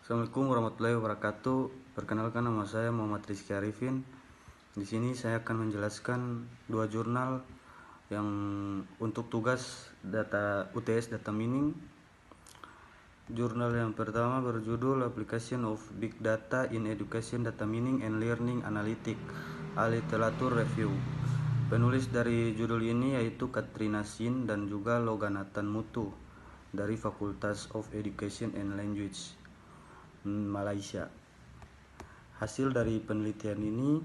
Assalamualaikum warahmatullahi wabarakatuh. Perkenalkan, nama saya Muhammad Rizky Arifin. Di sini saya akan menjelaskan dua jurnal yang untuk tugas data UTS data mining. Jurnal yang pertama berjudul Application of Big Data in Education Data Mining and Learning Analytics, a Literature Review. Penulis dari judul ini yaitu Katrina Sin dan juga Loganathan Mutu dari Fakultas of Education and Language Malaysia. Hasil dari penelitian ini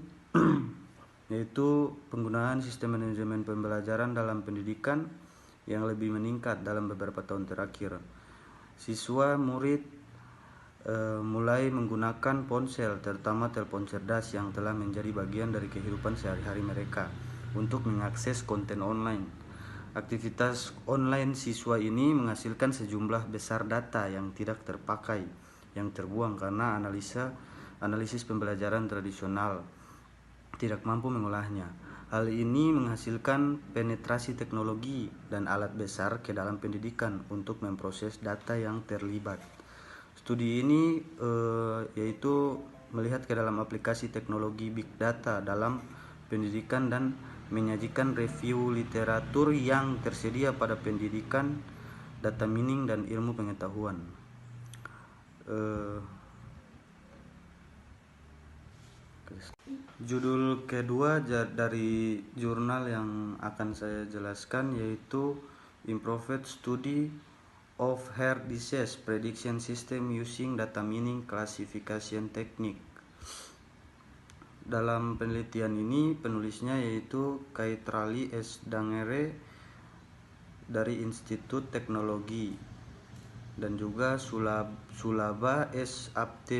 yaitu penggunaan sistem manajemen pembelajaran dalam pendidikan yang lebih meningkat dalam beberapa tahun terakhir. Siswa murid mulai menggunakan ponsel, terutama telepon cerdas yang telah menjadi bagian dari kehidupan sehari-hari mereka untuk mengakses konten online. Aktivitas online siswa ini menghasilkan sejumlah besar data yang tidak terpakai, yang terbuang karena analisis pembelajaran tradisional tidak mampu mengolahnya. Hal ini menghasilkan penetrasi teknologi dan alat besar ke dalam pendidikan untuk memproses data yang terlibat. Studi ini yaitu melihat ke dalam aplikasi teknologi big data dalam pendidikan dan menyajikan review literatur yang tersedia pada pendidikan, data mining, dan ilmu pengetahuan. Judul kedua dari jurnal yang akan saya jelaskan yaitu Improved Study of Heart Disease Prediction System Using Data Mining Classification Technique. Dalam penelitian ini penulisnya yaitu Kaitrali S. Dangere dari Institut Teknologi dan juga Sulaba S. Apte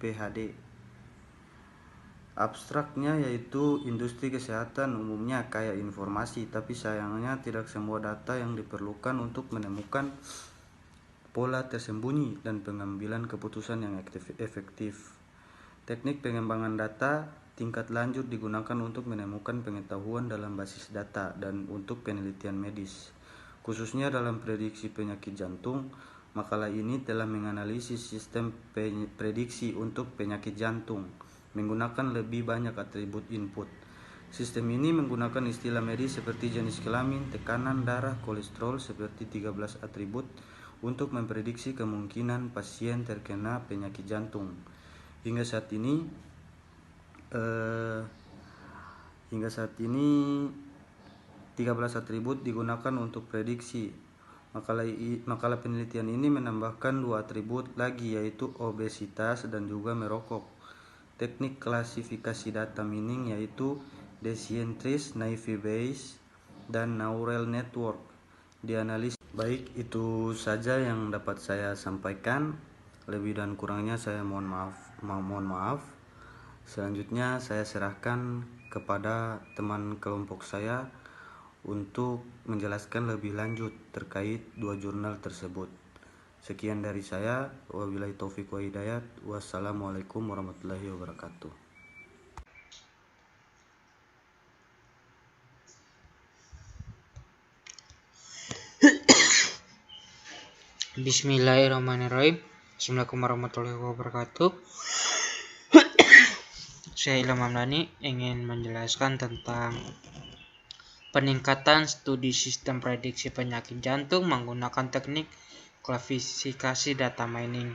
PhD. Abstraknya yaitu industri kesehatan umumnya kaya informasi, tapi sayangnya tidak semua data yang diperlukan untuk menemukan pola tersembunyi dan pengambilan keputusan yang efektif. Teknik pengembangan data tingkat lanjut digunakan untuk menemukan pengetahuan dalam basis data dan untuk penelitian medis, khususnya dalam prediksi penyakit jantung. Makalah ini telah menganalisis sistem prediksi untuk penyakit jantung menggunakan lebih banyak atribut input. Sistem ini menggunakan istilah medis seperti jenis kelamin, tekanan darah, kolesterol seperti 13 atribut untuk memprediksi kemungkinan pasien terkena penyakit jantung. Hingga saat ini 13 atribut digunakan untuk prediksi. Makalah penelitian ini menambahkan 2 atribut lagi yaitu obesitas dan juga merokok. Teknik klasifikasi data mining yaitu Bayesian Trees, Naive Bayes, dan Neural Network dianalisis. Baik, itu saja yang dapat saya sampaikan. Lebih dan kurangnya saya mohon maaf. Selanjutnya saya serahkan kepada teman kelompok saya untuk menjelaskan lebih lanjut terkait dua jurnal tersebut. Sekian dari saya. Wabillahi taufiq wa hidayat. Wassalamualaikum warahmatullahi wabarakatuh. Bismillahirrahmanirrahim. Assalamualaikum warahmatullahi wabarakatuh. Saya Ilham Hamdani ingin menjelaskan tentang peningkatan studi sistem prediksi penyakit jantung menggunakan teknik klasifikasi data mining.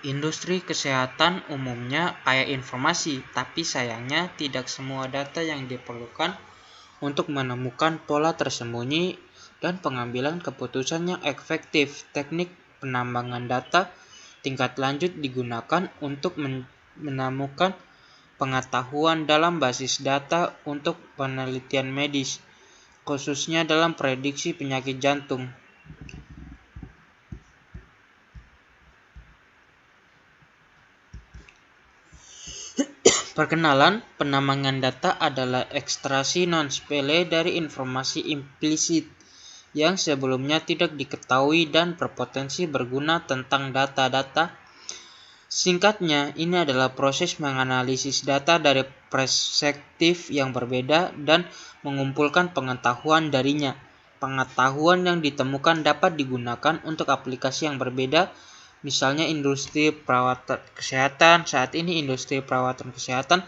Industri kesehatan umumnya kaya informasi, tapi sayangnya tidak semua data yang diperlukan untuk menemukan pola tersembunyi dan pengambilan keputusan yang efektif. Teknik penambangan data tingkat lanjut digunakan untuk menemukan pengetahuan dalam basis data untuk penelitian medis, khususnya dalam prediksi penyakit jantung. Perkenalan, penambangan data adalah ekstraksi non-sepele dari informasi implisit yang sebelumnya tidak diketahui dan berpotensi berguna tentang data-data. Singkatnya, ini adalah proses menganalisis data dari perspektif yang berbeda dan mengumpulkan pengetahuan darinya. pengetahuan yang ditemukan dapat digunakan untuk aplikasi yang berbeda, misalnya industri perawatan kesehatan. Saat ini industri perawatan kesehatan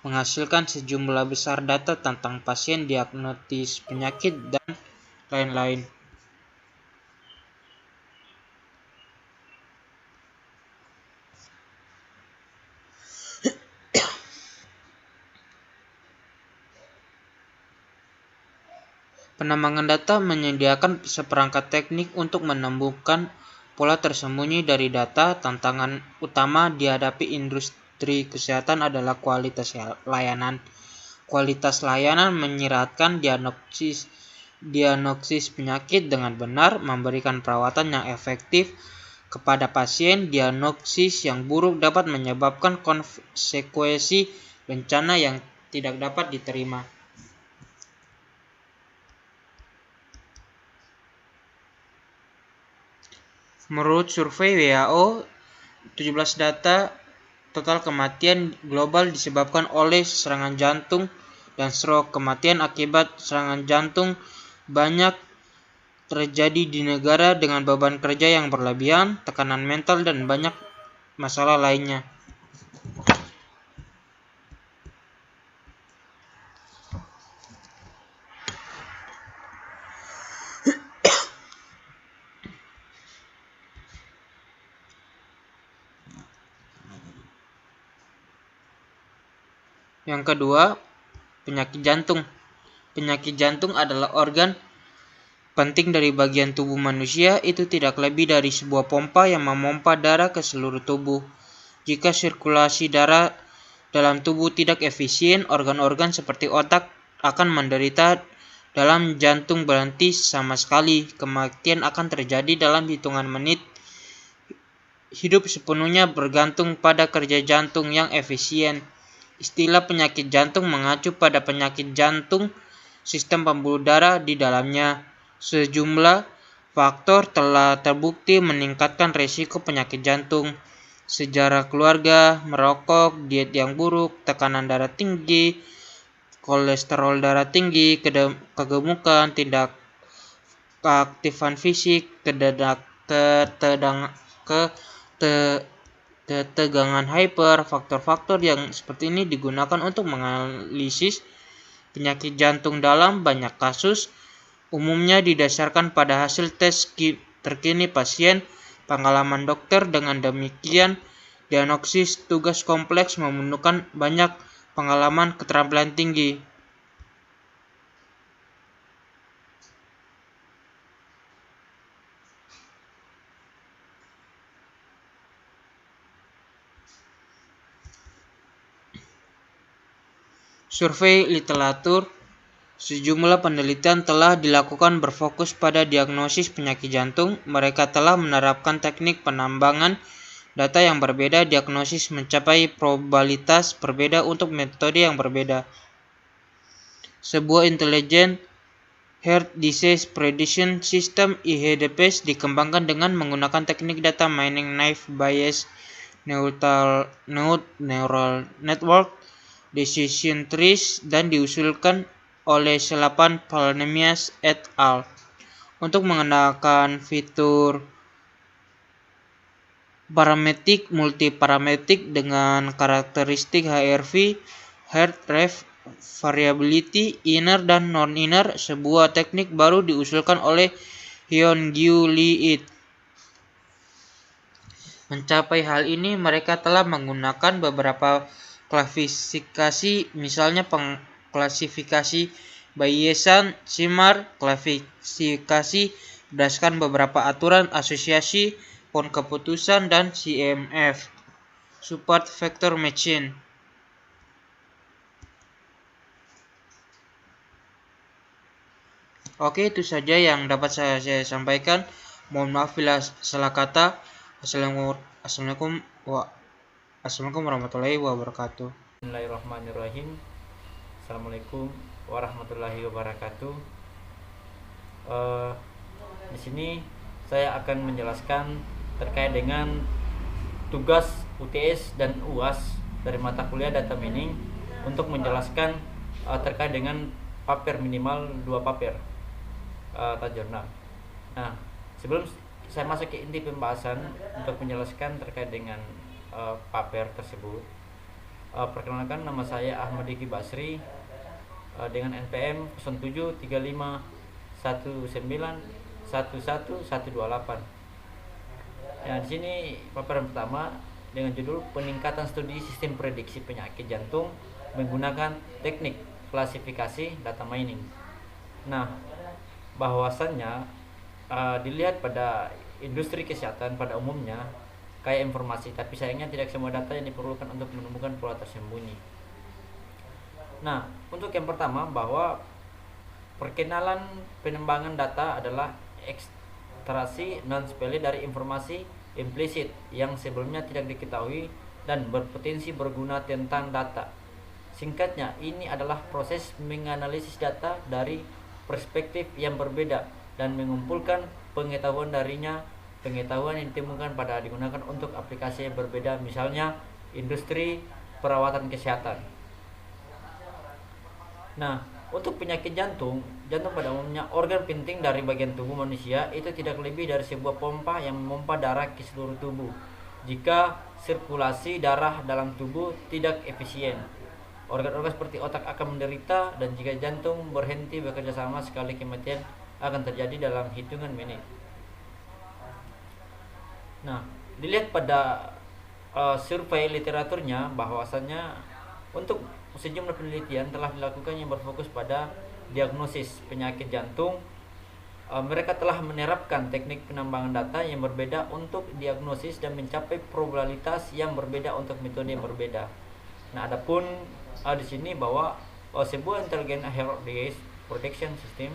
menghasilkan sejumlah besar data tentang pasien, diagnosis penyakit, dan lain-lain. Penambangan data menyediakan seperangkat teknik untuk menemukan pola tersembunyi dari data. Tantangan utama dihadapi industri kesehatan adalah kualitas layanan. Kualitas layanan menyiratkan diagnosis penyakit dengan benar, memberikan perawatan yang efektif kepada pasien. Diagnosis yang buruk dapat menyebabkan konsekuensi bencana yang tidak dapat diterima. Menurut survei WHO, 17 data total kematian global disebabkan oleh serangan jantung dan stroke. Kematian akibat serangan jantung banyak terjadi di negara dengan beban kerja yang berlebihan, tekanan mental, dan banyak masalah lainnya. Yang kedua, penyakit jantung. Penyakit jantung adalah organ penting dari bagian tubuh manusia. Itu tidak lebih dari sebuah pompa yang memompa darah ke seluruh tubuh. Jika sirkulasi darah dalam tubuh tidak efisien, organ-organ seperti otak akan menderita. Dalam jantung berhenti sama sekali, kematian akan terjadi dalam hitungan menit. Hidup sepenuhnya bergantung pada kerja jantung yang efisien. Istilah penyakit jantung mengacu pada penyakit jantung, sistem pembuluh darah di dalamnya. Sejumlah faktor telah terbukti meningkatkan risiko penyakit jantung. Sejarah keluarga, merokok, diet yang buruk, tekanan darah tinggi, kolesterol darah tinggi, kegemukan, tidak keaktifan fisik, ketegangan hyper. Faktor-faktor yang seperti ini digunakan untuk menganalisis penyakit jantung dalam banyak kasus, umumnya didasarkan pada hasil tes terkini pasien, pengalaman dokter. Dengan demikian, diagnosis tugas kompleks memerlukan banyak pengalaman, keterampilan tinggi. Survei literatur. Sejumlah penelitian telah dilakukan berfokus pada diagnosis penyakit jantung. Mereka telah menerapkan teknik penambangan data yang berbeda. Diagnosis mencapai probabilitas berbeda untuk metode yang berbeda. Sebuah Intelligent Heart Disease Prediction System (IHDPS) dikembangkan dengan menggunakan teknik data mining, naive Bayes neural network, decision trees, dan diusulkan oleh Selapan, Palnemius et al. Untuk mengenakan fitur parametrik multiparametrik dengan karakteristik HRV, heart rate variability, inner dan non-inner. Sebuah teknik baru diusulkan oleh Hyun-Gyu Lee et. Mencapai hal ini, mereka telah menggunakan beberapa klasifikasi, misalnya klasifikasi Bayesian-Shimmer, klasifikasi berdasarkan beberapa aturan asosiasi, pohon keputusan, dan CMF, support vector machine. Oke, itu saja yang dapat saya sampaikan. Mohon maaf bila salah kata. Assalamualaikum warahmatullahi wabarakatuh. Bismillahirrahmanirrahim. Assalamualaikum warahmatullahi wabarakatuh. Di sini saya akan menjelaskan terkait dengan tugas UTS dan UAS dari mata kuliah data mining untuk menjelaskan terkait dengan paper minimal 2 paper. atau jurnal. Nah, sebelum saya masuk ke inti pembahasan untuk menjelaskan terkait dengan paper tersebut, perkenalkan, nama saya Ahmad Diki Basri dengan NPM 073519111128. Nah, di sini paper yang pertama dengan judul peningkatan studi sistem prediksi penyakit jantung menggunakan teknik klasifikasi data mining. Nah, bahwasannya dilihat pada industri kesehatan pada umumnya kaya informasi, tapi sayangnya tidak semua data yang diperlukan untuk menemukan pola tersembunyi. Nah, untuk yang pertama, bahwa perkenalan penembangan data adalah ekstraksi non-spele dari informasi implisit yang sebelumnya tidak diketahui dan berpotensi berguna tentang data. Singkatnya, ini adalah proses menganalisis data dari perspektif yang berbeda dan mengumpulkan pengetahuan darinya. Pengetahuan yang ditemukan pada digunakan untuk aplikasi yang berbeda, misalnya industri perawatan kesehatan. Nah, untuk penyakit jantung pada umumnya organ penting dari bagian tubuh manusia, itu tidak lebih dari sebuah pompa yang memompa darah ke seluruh tubuh. Jika sirkulasi darah dalam tubuh tidak efisien, organ-organ seperti otak akan menderita, dan jika jantung berhenti bekerja sama sekali, kematian akan terjadi dalam hitungan menit. Nah, dilihat pada survei literaturnya, bahwasannya untuk sejumlah penelitian telah dilakukan yang berfokus pada diagnosis penyakit jantung. Mereka telah menerapkan teknik penambangan data yang berbeda untuk diagnosis dan mencapai probabilitas yang berbeda untuk metode yang berbeda. Nah, adapun di sini bahwa sebuah intelligent error based prediction system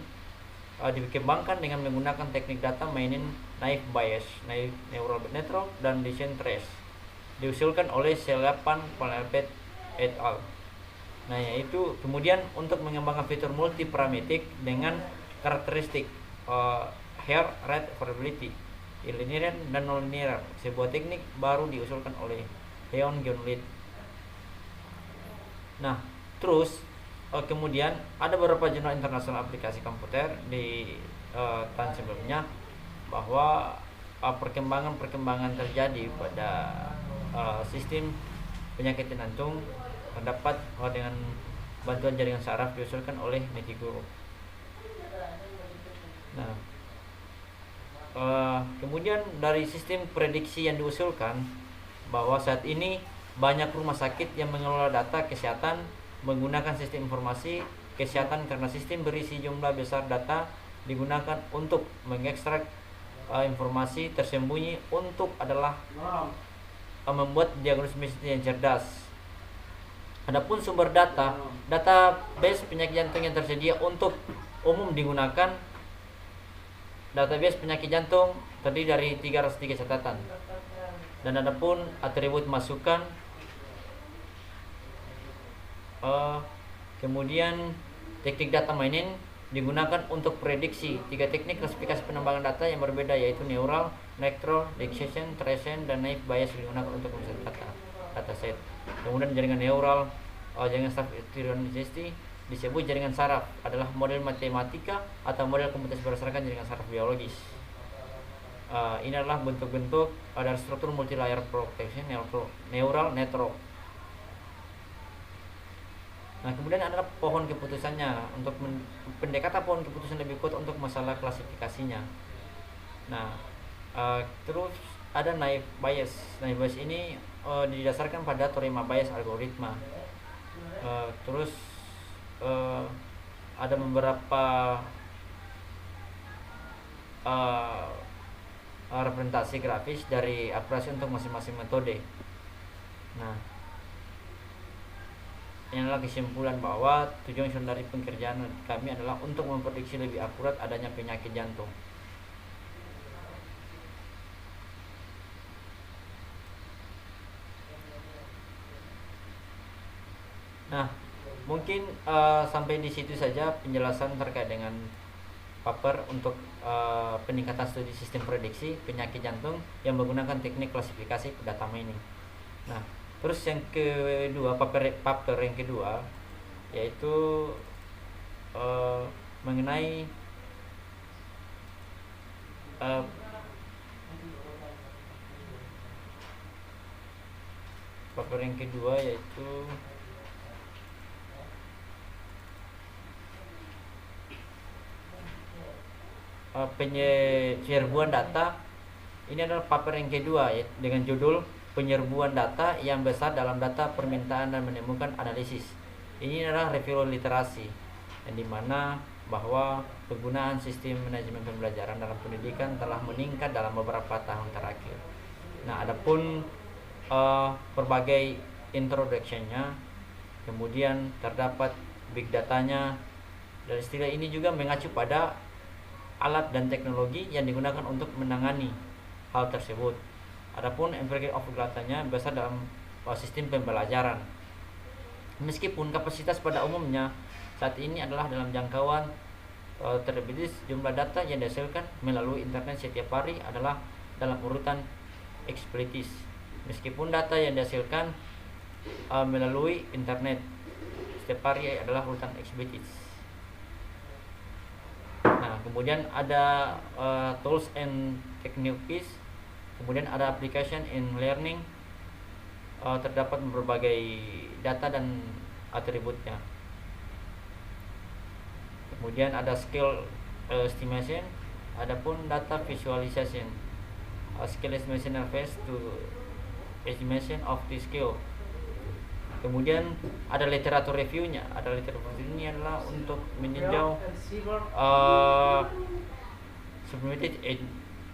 dikembangkan dengan menggunakan teknik data mining, naive Bayes, neural network, dan Bayesian trace, diusulkan oleh Selapan Panelpet et al. Nah, yaitu kemudian untuk mengembangkan fitur multiparametik dengan karakteristik hair rate variability, linear dan nonlinear, sebuah teknik baru diusulkan oleh Leon Gonlit. Nah, terus kemudian ada beberapa jurnal internasional aplikasi komputer di tahun sebelumnya, bahwa perkembangan terjadi pada sistem penyakit jantung terdapat dengan bantuan jaringan saraf diusulkan oleh Metiguru. Nah, kemudian dari sistem prediksi yang diusulkan, bahwa saat ini banyak rumah sakit yang mengelola data kesehatan menggunakan sistem informasi kesehatan, karena sistem berisi jumlah besar data digunakan untuk mengekstrak informasi tersembunyi untuk adalah membuat diagnosis yang cerdas. Adapun sumber database penyakit jantung yang tersedia untuk umum digunakan. Database penyakit jantung terdiri dari 303 catatan. Dan adapun atribut masukan, kemudian teknik data mining digunakan untuk prediksi. 3 teknik klasifikasi penambangan data yang berbeda, yaitu neural, network, Bayesian, trace, dan naive Bayes digunakan untuk menyelesaikan dataset. Kemudian jaringan neural, jaringan saraf iridocyte disebut jaringan saraf, adalah model matematika atau model komputasi berdasarkan jaringan saraf biologis. Ini adalah bentuk-bentuk dari struktur multilayer protection neural network. Nah, kemudian adalah pohon keputusannya. Untuk pendekatan pohon keputusan lebih kuat untuk masalah klasifikasinya. Nah, terus ada naive Bayes. Naive Bayes ini didasarkan pada teorema Bayes algoritma. Terus ada beberapa representasi grafis dari aplikasi untuk masing-masing metode. Nah, ini adalah kesimpulan bahwa tujuan dari pekerjaan kami adalah untuk memprediksi lebih akurat adanya penyakit jantung. Nah, mungkin sampai di situ saja penjelasan terkait dengan paper untuk peningkatan studi sistem prediksi penyakit jantung yang menggunakan teknik klasifikasi data mining. Nah, terus yang kedua, paper yang kedua yaitu mengenai eh, paper yang kedua yaitu penyerbuan data. Ini adalah paper yang kedua ya, dengan judul penyerbuan data yang besar dalam data permintaan dan menemukan analisis. Ini adalah review literasi, yang dimana bahwa penggunaan sistem manajemen pembelajaran dalam pendidikan telah meningkat dalam beberapa tahun terakhir. Nah, adapun berbagai introduction-nya, kemudian terdapat big datanya, dan istilah ini juga mengacu pada alat dan teknologi yang digunakan untuk menangani hal tersebut. Adapun empirical of datanya besar dalam sistem pembelajaran. Meskipun kapasitas pada umumnya saat ini adalah dalam jangkauan terlebih jumlah data yang dihasilkan melalui internet setiap hari adalah dalam urutan expertise. Meskipun data yang dihasilkan melalui internet setiap hari adalah urutan expertise. Nah, kemudian ada tools and techniques, kemudian ada application in learning, terdapat berbagai data dan atributnya. Kemudian ada skill estimation, adapun data visualization. Skill estimation refers to estimation of the skill. Kemudian ada literatur reviewnya. Ada literatur review ini adalah untuk meninjau submitted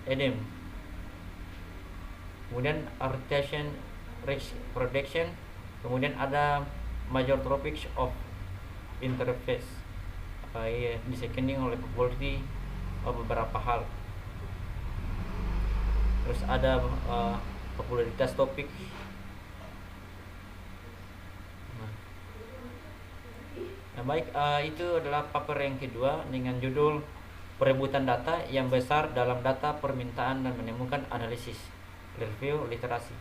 item. Kemudian rotation risk prediction. Kemudian ada major topics of interface. Diseconding oleh populasi beberapa hal. Terus ada popularitas topik. Nah, baik, itu adalah paper yang kedua dengan judul perebutan data yang besar dalam data permintaan dan menemukan analisis, review literasi.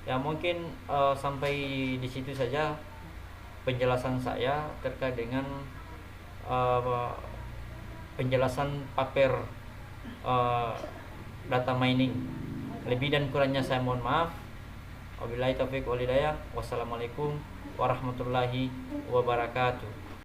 Ya, mungkin sampai di situ saja penjelasan saya terkait dengan penjelasan paper data mining. Lebih dan kurangnya saya mohon maaf. Wabillahi taufiq wal hidayah. Wassalamualaikum warahmatullahi wabarakatuh.